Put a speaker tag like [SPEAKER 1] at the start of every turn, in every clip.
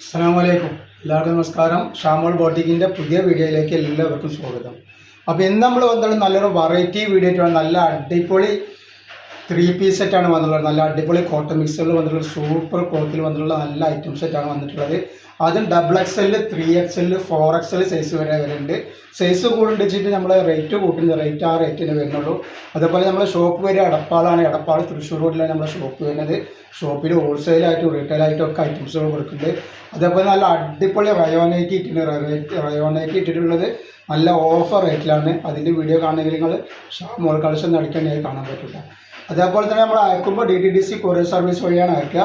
[SPEAKER 1] അസ്സലാമലൈക്കും. എല്ലാവർക്കും നമസ്കാരം. ഷാമോൾ ബോട്ടിക്കിൻ്റെ പുതിയ വീഡിയോയിലേക്ക് എല്ലാവർക്കും സ്വാഗതം. അപ്പോൾ ഇന്ന് നമ്മൾ വന്നത് നല്ലൊരു വെറൈറ്റി വീഡിയോ ആയിട്ടാണ്. നല്ല അടിപൊളി 3 പീസ് സെറ്റാണ് വന്നിട്ടുള്ളത്. നല്ല അടിപൊളി കോട്ടൺ മിക്സുകളിൽ വന്നിട്ടുള്ള സൂപ്പർ ക്ലോത്തിൽ വന്നിട്ടുള്ള നല്ല ഐറ്റം സെറ്റാണ് വന്നിട്ടുള്ളത്. അതും XXL, 3XL, 4XL സൈസ് വരെ വരുന്നുണ്ട്. സൈസ് കൂടുണ്ടെച്ചിട്ട് നമ്മൾ റേറ്റ് കൂട്ടുന്ന റേറ്റ് ആ റേറ്റിന് വരുന്നുള്ളൂ. അതേപോലെ നമ്മുടെ ഷോപ്പ് വരെ എടപ്പാളാണ്. എടപ്പാൾ തൃശ്ശൂർ റോഡിലാണ് നമ്മുടെ ഷോപ്പ് വരുന്നത്. ഷോപ്പിൽ ഹോൾസെയിലായിട്ടും റീറ്റെയിലായിട്ടും ഒക്കെ ഐറ്റംസുകൾ കൊടുക്കുന്നുണ്ട്. അതേപോലെ നല്ല അടിപൊളി റയോനൈറ്റ് ഇട്ടിട്ടുള്ളത് നല്ല ഓഫർ റേറ്റിലാണ്. അതിൻ്റെ വീഡിയോ കാണണമെങ്കിൽ നിങ്ങൾ ഷാമോൾ കളക്ഷൻ അടിക്കേണ്ടതായി കാണാൻ പറ്റില്ല. അതേപോലെ തന്നെ നമ്മൾ അയക്കുമ്പോൾ DTDC കൊറിയർ സർവീസ് വഴിയാണ് അയക്കുക.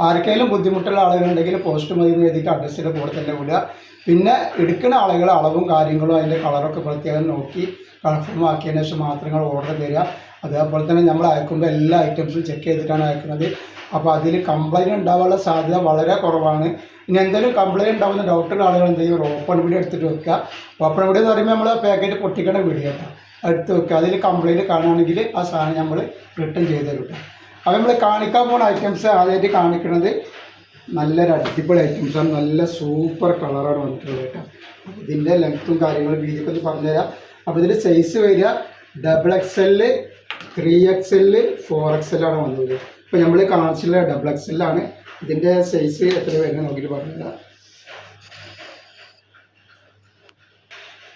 [SPEAKER 1] ആർക്കെങ്കിലും ബുദ്ധിമുട്ടുള്ള ആളുകളുണ്ടെങ്കിൽ പോസ്റ്റ് മതി എഴുതിയിട്ട് അഡ്രസ്സിൻ്റെ കൂടെ തന്നെ വിടുക. പിന്നെ എടുക്കുന്ന ആളുകൾ അളവും കാര്യങ്ങളും അതിൻ്റെ കളറൊക്കെ പ്രത്യേകം നോക്കി കൺഫേം ആക്കിയതിന് ശേഷം മാത്രങ്ങൾ ഓർഡർ തരിക. അതേപോലെ തന്നെ നമ്മൾ അയക്കുമ്പോൾ എല്ലാ ഐറ്റംസും ചെക്ക് ചെയ്തിട്ടാണ് അയക്കുന്നത്. അപ്പോൾ അതിൽ കംപ്ലൈൻറ്റ് ഉണ്ടാവാനുള്ള സാധ്യത വളരെ കുറവാണ്. ഇനി എന്തെങ്കിലും കംപ്ലൈൻറ്റ് ഉണ്ടാകുന്ന ഡൗട്ടുള്ള ആളുകൾ എന്ത് ചെയ്യും, ഓപ്പൺ വീഡിയോ എടുത്തിട്ട് വെക്കുക. ഓപ്പൺ വീഡിയോ എന്ന് പറയുമ്പോൾ നമ്മൾ പാക്കറ്റ് പൊട്ടിക്കണ വീഡിയോ എടുത്ത് വെക്കുക. അതിൽ കംപ്ലൈൻറ്റ് കാണുകയാണെങ്കിൽ ആ സാധനം നമ്മൾ റിട്ടേൺ ചെയ്ത് തരും. അപ്പോൾ നമ്മൾ കാണിക്കാൻ പോകുന്ന ഐറ്റംസ് ആദ്യമായിട്ട് കാണിക്കുന്നത് നല്ലൊരു അടിപൊളി ഐറ്റംസാണ്. നല്ല സൂപ്പർ കളറാണ് വന്നിട്ടുള്ളത് കേട്ടോ. ഇതിൻ്റെ ലെങ്ത്തും കാര്യങ്ങളും വീതിയൊക്കെ ഒന്ന് പറഞ്ഞുതരാം. അപ്പോൾ ഇതിൽ സൈസ് വരിക XXL, 3XL, 4XL ആണ് വന്നത്. ഇപ്പോൾ നമ്മൾ കാണിച്ചുള്ള XXL ആണ്. ഇതിൻ്റെ സൈസ് എത്ര വരുന്നത് നോക്കിയിട്ട് പറഞ്ഞുതരാം.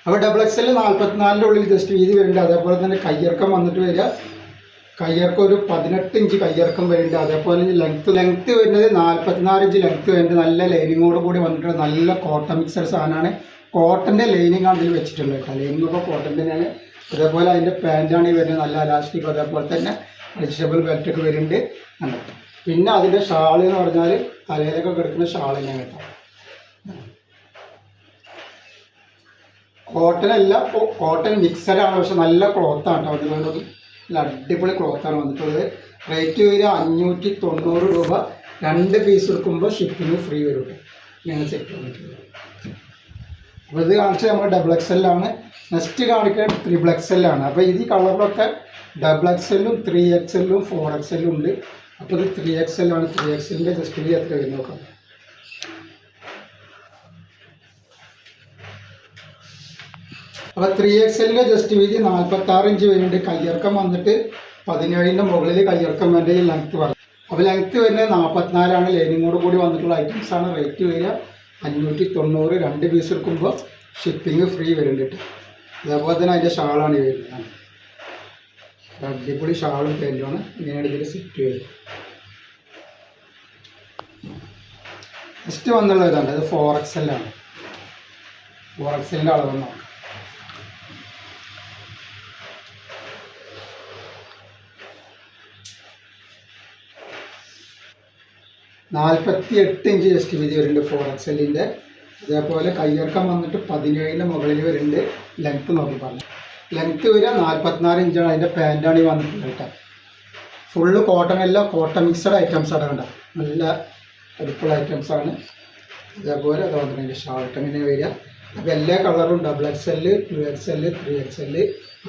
[SPEAKER 1] അപ്പോൾ XXL 44-ൻ്റെ ഉള്ളിൽ ജസ്റ്റ് വീതി വരുന്നുണ്ട്. അതേപോലെ തന്നെ കയ്യിറക്കം വന്നിട്ട് വരിക. കയ്യിറക്കം ഒരു 18 ഇഞ്ച് കയ്യിറക്കം വരുന്നുണ്ട്. അതേപോലെ ലെങ്ത്ത് വരുന്നത് 44 ഇഞ്ച് ലെങ്ത്ത് വരുന്നുണ്ട്. നല്ല ലൈനിങ്ങോട് കൂടി വന്നിട്ടുള്ള നല്ല കോട്ടൺ മിക്സഡ് സാധനമാണ്. കോട്ടൻ്റെ ലൈനിങ് ആണ് ഇതിൽ വെച്ചിട്ടുള്ളത് കേട്ടോ. ലൈനിങ് ഒക്കെ കോട്ടൺ തന്നെയാണ്. അതേപോലെ അതിൻ്റെ പാൻറ്റാണ് ഈ വരുന്നത്. നല്ല അലാസ്റ്റിക്. അതേപോലെ തന്നെ അഡ്ജസ്റ്റബിൾ ബെൽറ്റൊക്കെ വരുന്നുണ്ട്. പിന്നെ അതിൻ്റെ ഷാൾ എന്ന് പറഞ്ഞാൽ തലയിലൊക്കെ കിടക്കുന്ന ഷാൾ തന്നെയാണ് കേട്ടോ. കോട്ടൺ അല്ല, കോട്ടൺ മിക്സഡാണ്. പക്ഷെ നല്ല ക്ലോത്താണ് കേട്ടോ. വന്നിട്ടുള്ളത് നല്ല അടിപൊളി ക്ലോത്താണ് വന്നിട്ടുള്ളത്. റേറ്റ് വരിക 590 രൂപ. 2 പീസ് എടുക്കുമ്പോൾ ഷിപ്പിംഗ് ഫ്രീ വരും കേട്ടോ. ഇങ്ങനെ സെറ്റ് വന്നിട്ടുള്ളത്. അപ്പോൾ ഇത് കാണിച്ചാൽ നമ്മൾ XXL ആണ്. നെക്സ്റ്റ് കാണിക്കുന്നത് 3XL ആണ്. അപ്പോൾ ഈ കളറിലൊക്കെ XXL, 3XL, 4XL ഉണ്ട്. അപ്പോൾ ഇത് 3XL ആണ്. 3XLൻ്റെ ജസ്റ്റ് വീതി എത്ര വരും നോക്കാം. അപ്പോൾ 3XLൻ്റെ ജസ്റ്റ് വീതി 46 ഇഞ്ച് വരുന്നുണ്ട്. കയ്യിറക്കം വന്നിട്ട് 17ൻ്റെ മുകളിൽ കയ്യിറക്കം വേണ്ട ഈ ലെങ്ത്ത് പറഞ്ഞു. അപ്പോൾ ലെങ്ത്ത് വരുന്നത് 44 ലൈനിങ്ങോട് കൂടി വന്നിട്ടുള്ള ഐറ്റംസാണ്. റേറ്റ് വരിക 590. 2 പീസ് എടുക്കുമ്പോൾ ഷിപ്പിംഗ് ഫ്രീ വരുന്നുണ്ട്. അതേപോലെ തന്നെ അതിൻ്റെ ഷാളാണ് ഈ വരുന്നത്. അടിപൊളി ഷാളും പാൻറ്റുമാണ്. ഇങ്ങനെയാണ് ഇതിൽ സെറ്റ് വരും. നെക്സ്റ്റ് വന്നുള്ള ഇതാണ്. അത് 4XL ആണ്. 4XLൻ്റെ അളവ് നോക്കാം. (48 ഇഞ്ച് ജസ്റ്റ് വീതി വരുന്നുണ്ട് 4XLൻ്റെ. അതേപോലെ കയ്യിറക്കം വന്നിട്ട് 17ൻ്റെ മുകളിൽ വരുന്നുണ്ട്. ലെങ്ത്ത് നോക്കി പറഞ്ഞു. ലെങ്ത്ത് വരിക 44 ഇഞ്ചാണ്. അതിൻ്റെ പാൻറ്റാണ് ഈ വന്നിട്ടുള്ളത് കേട്ടോ. ഫുള്ള് കോട്ടൺ അല്ല, കോട്ടൺ മിക്സഡ് ഐറ്റംസാണ് കേട്ടോ. നല്ല അടിപൊളി ഐറ്റംസാണ്. അതേപോലെ അത് വന്നിട്ട് അതിൻ്റെ ഷാർട്ട് എങ്ങനെ വരിക. അപ്പോൾ എല്ലാ കളറും XXL, 2XL, 3XL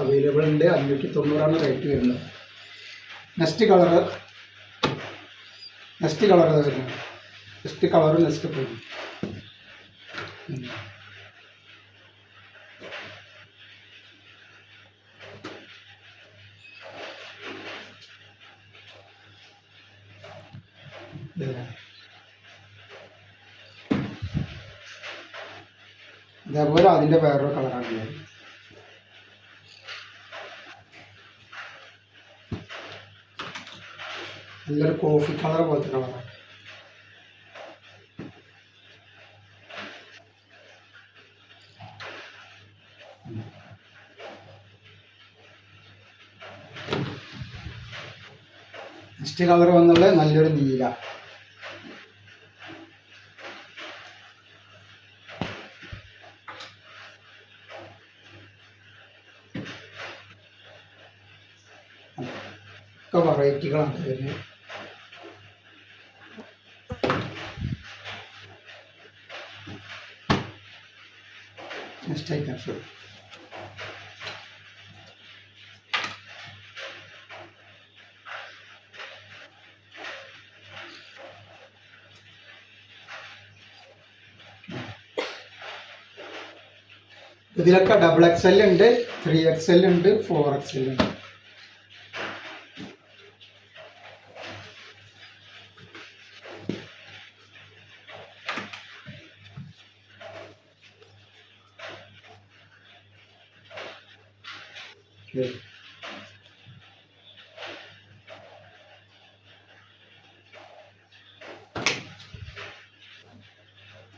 [SPEAKER 1] അവൈലബിൾ ഉണ്ട്. 590 റേറ്റ് വരുന്നത്. നെക്സ്റ്റ് കളർ വരുന്നത്. നെക്സ്റ്റ് കളർ നെക്സ്റ്റ് പോകും. അതേപോലെ അതിൻ്റെ വേറൊരു കളറാണ്. നല്ലൊരു കോഫി കളർ പോലത്തെ കളറാണ്. നെക്സ്റ്റ് കളർ വന്നുള്ളത് നല്ലൊരു നീല. ഒക്കെ വെറൈറ്റികളാണ് വരുന്നത്. നെക്സ്റ്റ് ഐറ്റംസ് ഇതിലൊക്കെ ഡബിൾ XL ഉണ്ട്, 3XL ഉണ്ട്, 4XL ഉണ്ട്.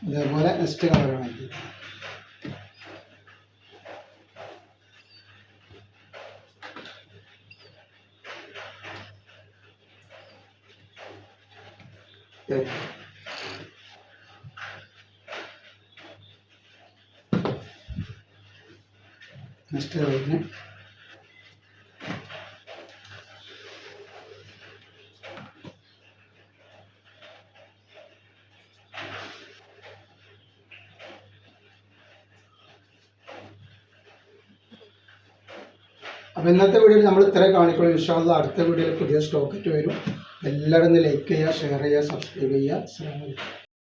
[SPEAKER 1] അതേപോലെ നെക്സ്റ്റ് കളറാണ് ഇത്. നെക്സ്റ്റ് കളറിന് അപ്പോൾ ഇന്നത്തെ വീഡിയോയിൽ നമ്മൾ ഇത്രയും കാണിക്കുള്ളൂ. ഇൻഷാ അല്ലാഹ് അടുത്ത വീഡിയോയിൽ പുതിയ സ്റ്റോക്ക് വരും. എല്ലാവരും ഒന്ന് ലൈക്ക് ചെയ്യുക, ഷെയർ ചെയ്യുക, സബ്സ്ക്രൈബ് ചെയ്യുക. അസ്സലാമു അലൈക്കും.